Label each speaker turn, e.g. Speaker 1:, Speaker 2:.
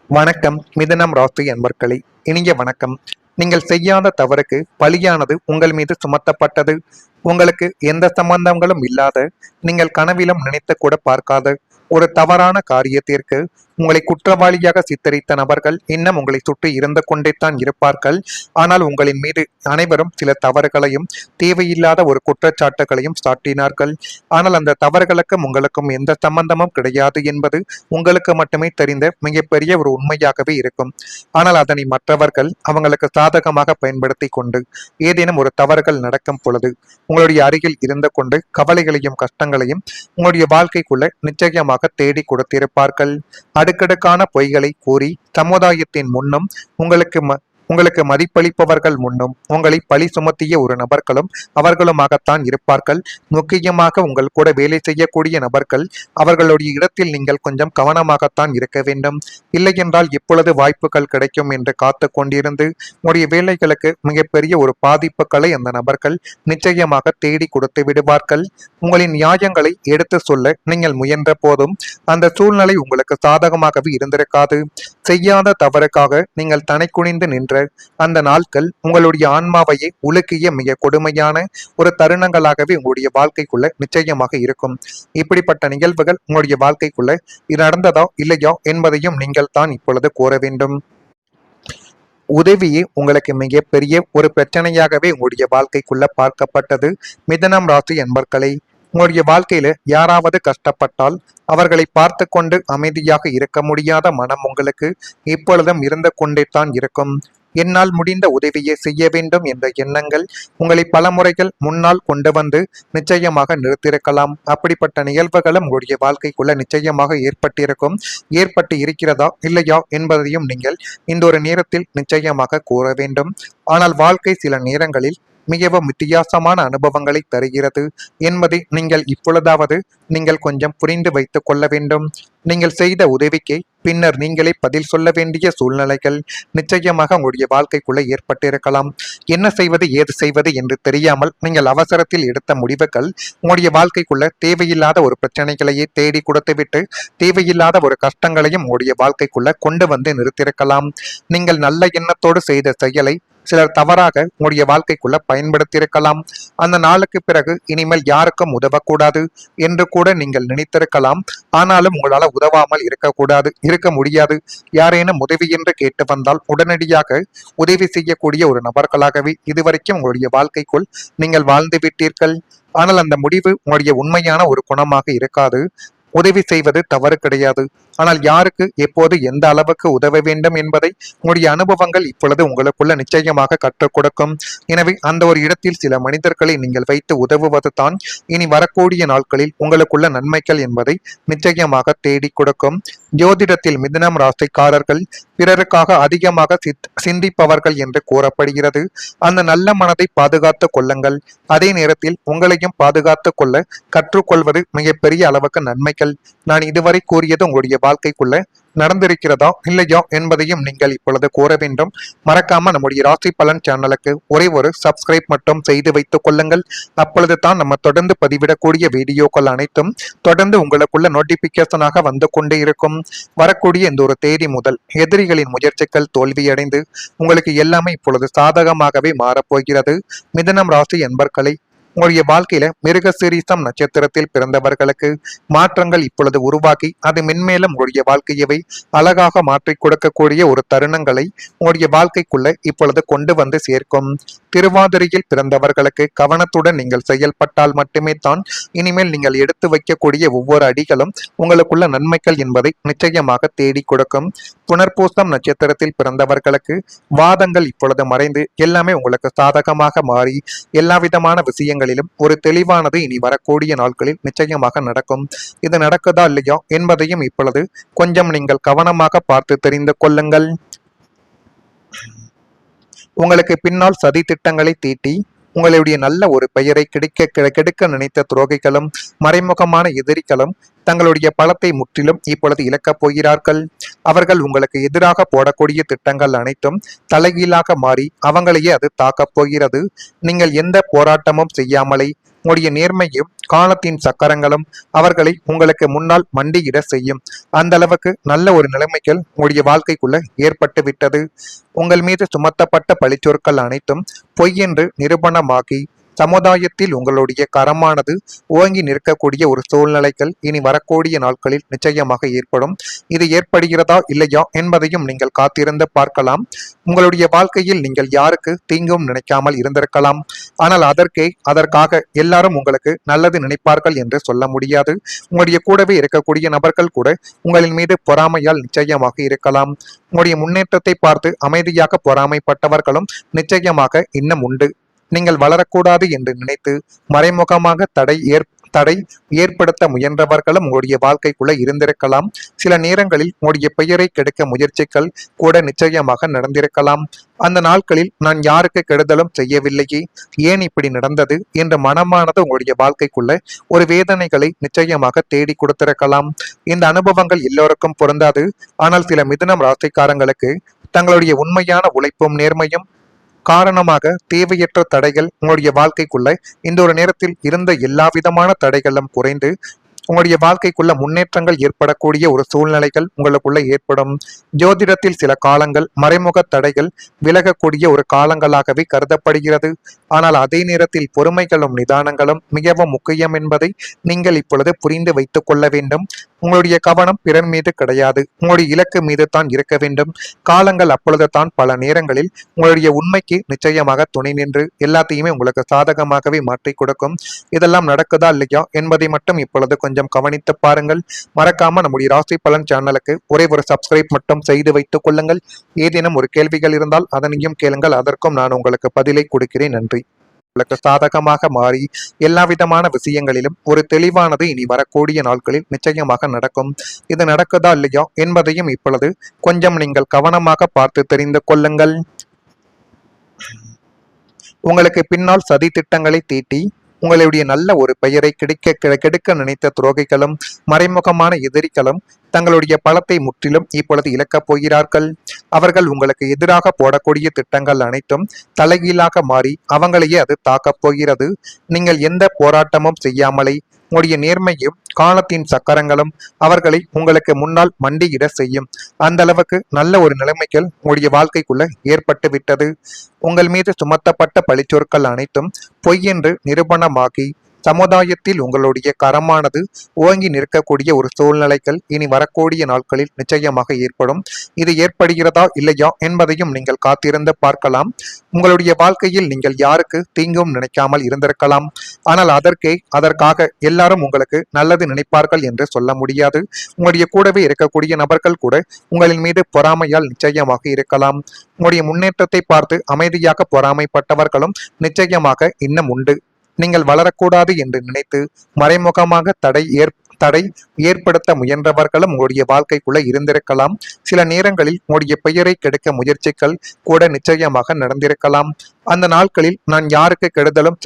Speaker 1: வணக்கம் மிதுனம் ராசி அன்பர்களே, இனிய வணக்கம். நீங்கள் செய்யாத தவறுக்கு பழியானது உங்கள் மீது சுமத்தப்பட்டது. உங்களுக்கு எந்த சம்பந்தங்களும் இல்லாத, நீங்கள் கனவிலும் நினைத்து கூட பார்க்காத ஒரு தவறான காரியத்திற்கு உங்களை குற்றவாளியாக சித்தரித்த நபர்கள் இன்னும் உங்களை சுற்றி இருந்து கொண்டே தான் இருப்பார்கள். ஆனால் உங்களின் மீது அனைவரும் சில தவறுகளையும் தேவையில்லாத ஒரு குற்றச்சாட்டுகளையும் சாட்டினார்கள். ஆனால் அந்த தவறுகளுக்கும் உங்களுக்கும் எந்த சம்பந்தமும் கிடையாது என்பது உங்களுக்கு மட்டுமே தெரிந்த மிகப்பெரிய ஒரு உண்மையாகவே இருக்கும். ஆனால் அதனை மற்றவர்கள் அவங்களுக்கு சாதகமாக பயன்படுத்தி கொண்டு ஏதேனும் ஒரு தவறுகள் நடக்கும் பொழுது உங்களுடைய அருகில் இருந்து கொண்டு கவலைகளையும் கஷ்டங்களையும் உங்களுடைய வாழ்க்கைக்குள்ள நிச்சயமாக தேடி கொடுத்திருப்பார்கள். அடுக்கடுக்கான பொய்களை கூறி சமுதாயத்தின் முன்னும் உங்களுக்கு உங்களுக்கு மதிப்பளிப்பவர்கள் முன்னும் உங்களை பழி சுமத்திய ஒரு நபர்களும் அவர்களுமாகத்தான் இருப்பார்கள். முக்கியமாக உங்கள் கூட வேலை செய்யக்கூடிய நபர்கள், அவர்களுடைய இடத்தில் நீங்கள் கொஞ்சம் கவனமாகத்தான் இருக்க வேண்டும். இல்லை என்றால் எப்பொழுது வாய்ப்புகள் கிடைக்கும் என்று காத்து கொண்டிருந்து உங்களுடைய வேலைகளுக்கு மிகப்பெரிய ஒரு பாதிப்புகளை அந்த நபர்கள் நிச்சயமாக தேடி கொடுத்து விடுவார்கள். உங்களின் நியாயங்களை எடுத்து சொல்ல நீங்கள் முயன்ற போதும் அந்த சூழ்நிலை உங்களுக்கு சாதகமாகவே இருந்திருக்காது. செய்யாத தவறுக்காக நீங்கள் தனை குனிந்து நின்ற அந்த நாட்கள் உங்களுடைய ஆன்மாவையே உலுக்கிய மிக கொடுமையான ஒரு தருணங்களாகவே உங்களுடைய வாழ்க்கைக்குள்ள நிச்சயமாக இருக்கும். இப்படிப்பட்ட நிகழ்வுகள் உங்களுடைய வாழ்க்கைக்குள்ள இது நடந்ததா இல்லையா என்பதையும் நீங்கள் தான் இப்பொழுது கூற வேண்டும். உதவியே உங்களுக்கு மிகப்பெரிய ஒரு பிரச்சனையாகவே உங்களுடைய வாழ்க்கைக்குள்ள பார்க்கப்பட்டது. மிதனம் ராசி என்பர்களை, உங்களுடைய வாழ்க்கையில யாராவது கஷ்டப்பட்டால் அவர்களை பார்த்து கொண்டு அமைதியாக இருக்க முடியாத மனம் உங்களுக்கு இப்பொழுதும் இருந்து கொண்டே தான் இருக்கும். என்னால் முடிந்த உதவியை செய்ய வேண்டும் என்ற எண்ணங்கள் உங்களை பல முறைகள் முன்னால் கொண்டு வந்து நிச்சயமாக நிறுத்தியிருக்கலாம். அப்படிப்பட்ட நிகழ்வுகளும் உங்களுடைய வாழ்க்கைக்குள்ள நிச்சயமாக ஏற்பட்டிருக்கும். ஏற்பட்டு இருக்கிறதா இல்லையா என்பதையும் நீங்கள் இந்த ஒரு நேரத்தில் நிச்சயமாக கூற வேண்டும். ஆனால் வாழ்க்கை சில நேரங்களில் மிகவும் வித்தியாசமான அனுபவங்களை தருகிறது என்பதை நீங்கள் இப்பொழுதாவது நீங்கள் கொஞ்சம் புரிந்து வைத்துக் கொள்ள வேண்டும். நீங்கள் செய்த உதவிக்கு பின்னர் நீங்களே பதில் சொல்ல வேண்டிய சூழ்நிலைகள் நிச்சயமாக உங்களுடைய வாழ்க்கைக்குள்ள ஏற்பட்டிருக்கலாம். என்ன செய்வது ஏது செய்வது என்று தெரியாமல் நீங்கள் அவசரத்தில் எடுத்த முடிவுகள் உங்களுடைய வாழ்க்கைக்குள்ள தேவையில்லாத ஒரு பிரச்சனைகளையே தேடி கொடுத்துவிட்டு தேவையில்லாத ஒரு கஷ்டங்களையும் உங்களுடைய வாழ்க்கைக்குள்ள கொண்டு வந்து நிறுத்தியிருக்கலாம். நீங்கள் நல்ல எண்ணத்தோடு செய்த செயலை சிலர் தவறாக உங்களுடைய வாழ்க்கைக்குள்ள பயன்படுத்தியிருக்கலாம். அந்த நாளுக்கு பிறகு இனிமேல் யாருக்கும் உதவக்கூடாது என்று கூட நீங்கள் நினைத்திருக்கலாம். ஆனாலும் உங்களால் உதவாமல் இருக்க முடியாது. யாரேனும் உதவி என்று கேட்டு வந்தால் உடனடியாக உதவி செய்யக்கூடிய ஒரு நபர்களாகவே இதுவரைக்கும் உங்களுடைய வாழ்க்கைக்குள் நீங்கள் வாழ்ந்து விட்டீர்கள். ஆனால் அந்த முடிவு உங்களுடைய உண்மையான ஒரு குணமாக இருக்காது. உதவி செய்வது தவறு கிடையாது. ஆனால் யாருக்கு எப்போது எந்த அளவுக்கு உதவ வேண்டும் என்பதை உங்களுடைய அனுபவங்கள் இப்பொழுது உங்களுக்குள்ள நிச்சயமாக கற்றுக் கொடுக்கும். எனவே அந்த ஒரு இடத்தில் சில மனிதர்களை நீங்கள் வைத்து உதவுவது தான் இனி வரக்கூடிய நாட்களில் உங்களுக்குள்ள நன்மைகள் என்பதை நிச்சயமாக தேடி கொடுக்கும். ஜோதிடத்தில் மிதுனம் ராசிக்காரர்கள் பிறருக்காக அதிகமாக சிந்திப்பவர்கள் என்று கூறப்படுகிறது. அந்த நல்ல மனதை பாதுகாத்துக் கொள்ளுங்கள். அதே நேரத்தில் உங்களையும் பாதுகாத்துக் கொள்ள கற்றுக்கொள்வது மிகப்பெரிய அளவுக்கு நன்மைகள். நான் இதுவரை கூறியது உங்களுடைய வாழ்க்கைக்குள்ள நடந்திருக்கிறதா இல்லையா என்பதையும் நீங்கள் இப்பொழுது கூற வேண்டும். மறக்காம நம்முடைய ராசி பலன் சேனலுக்கு ஒரே ஒரு சப்ஸ்கிரைப் மட்டும் செய்து வைத்துக் கொள்ளுங்கள். அப்பொழுது தான் நம்ம தொடர்ந்து பதிவிடக்கூடிய வீடியோக்கள் அனைத்தும் தொடர்ந்து உங்களுக்குள்ள நோட்டிபிகேஷனாக வந்து கொண்டே இருக்கும். வரக்கூடிய இந்த ஒரு தேதி முதல் எதிரிகளின் முயற்சிகள் தோல்வியடைந்து உங்களுக்கு எல்லாமே இப்பொழுது சாதகமாகவே மாறப்போகிறது. மிதுனம் ராசி என்பர்களை, உங்களுடைய வாழ்க்கையில மிருகசீரிசம் நட்சத்திரத்தில் பிறந்தவர்களுக்கு மாற்றங்கள் இப்பொழுது உருவாக்கி அது மென்மேலும் உங்களுடைய வாழ்க்கையவை அழகாக மாற்றி கொடுக்கக்கூடிய ஒரு தருணங்களை உங்களுடைய வாழ்க்கைக்குள்ள இப்பொழுது கொண்டு வந்து சேர்க்கும். திருவாதிரையில் பிறந்தவர்களுக்கு கவனத்துடன் நீங்கள் செயல்பட்டால் மட்டுமே தான் இனிமேல் நீங்கள் எடுத்து வைக்கக்கூடிய ஒவ்வொரு அடிகளும் உங்களுக்குள்ள நன்மைகள் என்பதை நிச்சயமாக தேடி கொடுக்கும். புனர்பூசம் நட்சத்திரத்தில் பிறந்தவர்களுக்கு வாதங்கள் இப்பொழுது மறைந்து எல்லாமே உங்களுக்கு சாதகமாக மாறி எல்லா விதமான விஷயங்களிலும் ஒரு தெளிவானது இனி வரக்கூடிய நாட்களில் நிச்சயமாக நடக்கும். இது நடக்குதா இல்லையா என்பதையும் இப்பொழுது கொஞ்சம் நீங்கள் கவனமாக பார்த்து தெரிந்து கொள்ளுங்கள். உங்களுக்கு பின்னால் சதி திட்டங்களை தீட்டி உங்களுடைய நல்ல ஒரு பெயரை கெடுக்க நினைத்த துரோகிகளும் மறைமுகமான எதிரிகளும் தங்களுடைய பலத்தை முற்றிலும் இப்பொழுது இழக்கப் போகிறார்கள். அவர்கள் உங்களுக்கு எதிராக போடக்கூடிய திட்டங்கள் அனைத்தும் தலைகீழாக மாறி அவங்களையே அது தாக்கப் போகிறது. நீங்கள் எந்த போராட்டமும் செய்யாமலே உங்களுடைய நேர்மையும் காலத்தின் சக்கரங்களும் அவர்களை உங்களுக்கு முன்னால் மண்டியிட செய்யும். அந்த அளவுக்கு நல்ல ஒரு நிலைமைகள் உங்களுடைய வாழ்க்கைக்குள்ள ஏற்பட்டு விட்டது. உங்கள் மீது சுமத்தப்பட்ட பழிச்சொற்கள் அனைத்தும் பொய் என்று நிரூபணமாகி சமுதாயத்தில் உங்களுடைய கரமானது ஓங்கி நிற்கக்கூடிய ஒரு சூழ்நிலைகள் இனி வரக்கூடிய நாட்களில் நிச்சயமாக ஏற்படும். இது ஏற்படுகிறதா இல்லையா என்பதையும் நீங்கள் காத்திருந்து பார்க்கலாம். உங்களுடைய வாழ்க்கையில் நீங்கள் யாருக்கு தீங்கும் நினைக்காமல் இருந்திருக்கலாம். ஆனால் அதற்காக எல்லாரும் உங்களுக்கு நல்லது நினைப்பார்கள் என்று சொல்ல முடியாது. உங்களுடைய கூடவே இருக்கக்கூடிய நபர்கள் கூட உங்களின் மீது பொறாமையால் நிச்சயமாக இருக்கலாம். உங்களுடைய முன்னேற்றத்தை பார்த்து அமைதியாக பொறாமைப்பட்டவர்களும் நிச்சயமாக இன்னும் உண்டு. நீங்கள் வளரக்கூடாது என்று நினைத்து மறைமுகமாக தடை ஏற்படுத்த முயன்றவர்களும் உங்களுடைய வாழ்க்கைக்குள்ள இருந்திருக்கலாம். சில நேரங்களில் உங்களுடைய பெயரை கெடுக்க முயற்சிகள் கூட நிச்சயமாக நடந்திருக்கலாம். அந்த நாட்களில் நான் யாருக்கு கெடுதலும் செய்யவில்லையே, ஏன் இப்படி நடந்தது என்ற மனமானது உங்களுடைய வாழ்க்கைக்குள்ள ஒரு வேதனைகளை நிச்சயமாக தேடி கொடுத்திருக்கலாம். இந்த அனுபவங்கள் எல்லோருக்கும் பொருந்தாது. ஆனால் சில மிதுனம் ராசிக்காரங்களுக்கு தங்களுடைய உண்மையான உழைப்பும் நேர்மையும் காரணமாக தேவையற்ற தடைகள் உங்களுடைய வாழ்க்கைக்குள்ள இந்த ஒரு நேரத்தில் இருந்த எல்லா விதமான தடைகளும் குறைந்து உங்களுடைய வாழ்க்கைக்குள்ள முன்னேற்றங்கள் ஏற்படக்கூடிய ஒரு சூழ்நிலைகள் உங்களுக்குள்ள ஏற்படும். ஜோதிடத்தில் சில காலங்கள் மறைமுக தடைகள் விலகக்கூடிய ஒரு காலங்களாகவே கருதப்படுகிறது. ஆனால் அதே நேரத்தில் பொறுமைகளும் நிதானங்களும் மிகவும் முக்கியம் என்பதை நீங்கள் இப்பொழுது புரிந்து வைத்துக் கொள்ள வேண்டும். உங்களுடைய கவனம் பிறர் மீது கிடையாது, உங்களுடைய இலக்கு மீது தான் இருக்க வேண்டும். காலங்கள் அப்பொழுது தான் பல நேரங்களில் உங்களுடைய உண்மைக்கு நிச்சயமாக துணை நின்று எல்லாத்தையுமே உங்களுக்கு சாதகமாகவே மாற்றி கொடுக்கும். இதெல்லாம் நடக்குதா இல்லையா என்பதை மட்டும் இப்பொழுது கொஞ்சம் கவனித்து பாருங்கள். மறக்காம நம்முடைய ராசி பலன் சேனலுக்கு ஒரே ஒரு சப்ஸ்கிரைப் மட்டும் செய்து வைத்துக் கொள்ளுங்கள். ஏதேனும் ஒரு கேள்விகள் இருந்தால் அதனையும் கேளுங்கள், அதற்கும் நான் உங்களுக்கு பதிலை கொடுக்கிறேன். நன்றி. உங்களுக்கு சாதகமாக மாறி எல்லா விதமான விஷயங்களிலும் ஒரு தெளிவானது இனி வரக்கூடிய நாட்களில் நிச்சயமாக நடக்கும். இது நடக்குதா இல்லையா என்பதையும் இப்பொழுது கொஞ்சம் நீங்கள் கவனமாக பார்த்து தெரிந்து கொள்ளுங்கள். உங்களுக்கு பின்னால் சதி திட்டங்களை தீட்டி உங்களுடைய நல்ல ஒரு பெயரை கெடுக்க நினைத்த துரோகிகளும் மறைமுகமான எதிரிகளும் தங்களுடைய பலத்தை முற்றிலும் இப்பொழுது இழக்கப் போகிறார்கள். அவர்கள் உங்களுக்கு எதிராக போடக்கூடிய திட்டங்கள் அனைத்தும் தலைகீழாக மாறி அவங்களையே அது தாக்கப் போகிறது. நீங்கள் எந்த போராட்டமும் செய்யாமலே உங்களுடைய நேர்மையும் காலத்தின் சக்கரங்களும் அவர்களை உங்களுக்கு முன்னால் மண்டியிட செய்யும். அந்த அளவுக்கு நல்ல ஒரு நிலைமைகள் உங்களுடைய வாழ்க்கைக்குள்ள ஏற்பட்டு விட்டது. உங்கள் மீது சுமத்தப்பட்ட பழிச்சொற்கள் அனைத்தும் பொய் என்று நிரூபணமாகி சமுதாயத்தில் உங்களுடைய கரமானது ஓங்கி நிற்கக்கூடிய ஒரு சூழ்நிலைகள் இனி வரக்கூடிய நாட்களில் நிச்சயமாக ஏற்படும். இது ஏற்படுகிறதா இல்லையா என்பதையும் நீங்கள் காத்திருந்து பார்க்கலாம். உங்களுடைய வாழ்க்கையில் நீங்கள் யாருக்கு தீங்கும் நினைக்காமல் இருந்திருக்கலாம். ஆனால் அதற்காக எல்லாரும் உங்களுக்கு நல்லது நினைப்பார்கள் என்று சொல்ல முடியாது. உங்களுடைய கூடவே இருக்கக்கூடிய நபர்கள் கூட உங்களின் மீது பொறாமையால் நிச்சயமாக இருக்கலாம். உங்களுடைய முன்னேற்றத்தை பார்த்து அமைதியாக பொறாமைப்பட்டவர்களும் நிச்சயமாக இன்னும் உண்டு. நீங்கள் வளரக்கூடாது என்று நினைத்து மறைமுகமாக தடை ஏற்படுத்த முயன்றவர்களும் உங்களுடைய வாழ்க்கைக்குள்ள இருந்திருக்கலாம். சில நேரங்களில் உங்களுடைய பெயரை கெடுக்க முயற்சிகள் கூட நிச்சயமாக நடந்திருக்கலாம். அந்த நாட்களில் நான் யாருக்கு கெடுதலும்